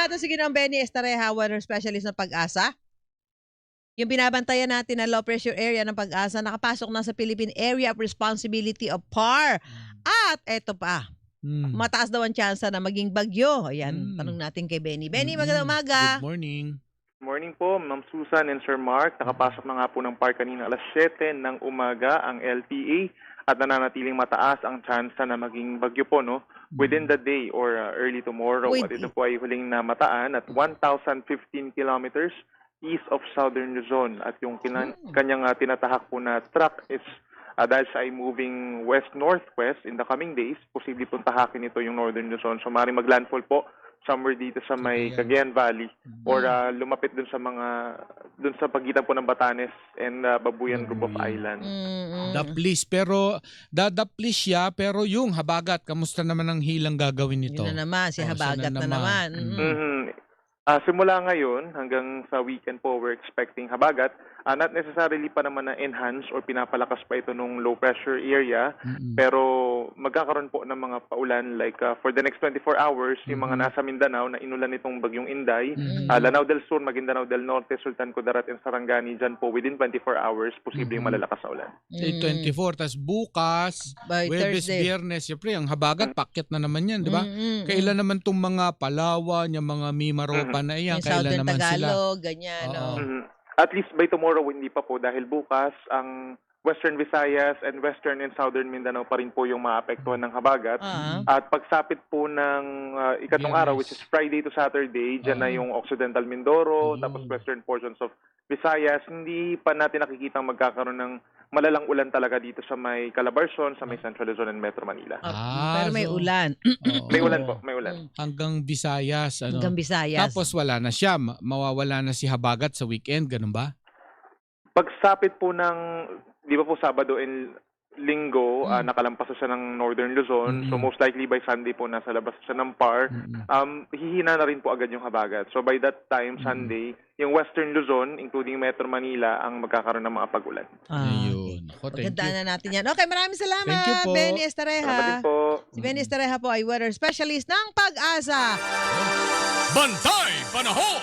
natin si Ginoong Benny Estareja, weather specialist ng Pag-asa. Yung binabantayan natin na low pressure area ng Pag-asa, nakapasok na sa Philippine Area of Responsibility of PAR. At eto pa, mataas daw ang tsansa na maging bagyo. Ayan, tanong natin kay Benny. Benny, magandang umaga. Good morning. Morning po, Ma'am Susan and Sir Mark. Nakapasok na nga po ng PAR kanina alas 7 ng umaga ang LPA at nananatiling mataas ang tsansa na maging bagyo po, no? Within the day or early tomorrow. At ito po ay huling namataan at 1,015 kilometers east of Southern Luzon. At yung kanyang tinatahak po na track is dahil siya ay moving west-northwest in the coming days, posibleng pong tahakin ito yung Northern Luzon. So maaaring maglandfall po somewhere dito sa may Cagayan Valley or lumapit dun sa pagitan po ng Batanes and Babuyan Group of Islands. Daplis, pero dadaplis siya, pero yung habagat, kamusta naman ang hilang gagawin nito? Yun na naman, si habagat na naman. Simula ngayon hanggang sa weekend po, we're expecting habagat. Not necessarily pa naman na enhance or pinapalakas pa ito nung low pressure area, pero magkakaroon po ng mga paulan like for the next 24 hours, yung mga nasa Mindanao na inulan nitong bagyong Inday, Lanao del Sur, Maguindanao del Norte, Sultan Kudarat, and Sarangani, dyan po within 24 hours, posibleng malalakas na ulan. 24, tas bukas, By Huwebes, Thursday. Biyernes, siyempre, ang habagat, pakyat na naman yan, di ba? Kailan naman tong mga Palawan, yung mga Mimaropa na yan, Yung kailan Southern naman sila? Tagalog, ganyan. At least by tomorrow, hindi pa po dahil bukas ang Western Visayas and Western and Southern Mindanao pa rin po yung maapektuhan ng habagat. At pagsapit po ng ikatong araw, which is Friday to Saturday, dyan na yung Occidental Mindoro, tapos western portions of Visayas, hindi pa natin nakikitang magkakaroon ng malalang ulan talaga dito sa may Calabarzon, sa may Central Luzon and Metro Manila. Pero may ulan. May ulan po, may ulan. Hanggang Visayas. Hanggang Visayas. Tapos wala na siya, mawawala na si habagat sa weekend, ganun ba? Pagsapit po ng, di ba po Sabado and Linggo, nakalampas na siya ng Northern Luzon. So most likely by Sunday po nasa labas siya ng PAR. Hihina na rin po agad yung habagat. So by that time, Sunday, yung Western Luzon, including Metro Manila, ang magkakaroon ng mga pag-ulan. Ayun. Ako, thank you. Pagandaan na natin yan. Okay, maraming salamat, Thank you po. Benny Salamat din Estareja. po. Si Benny Estareja po ay weather specialist ng Pag-asa. Bantay Panahon!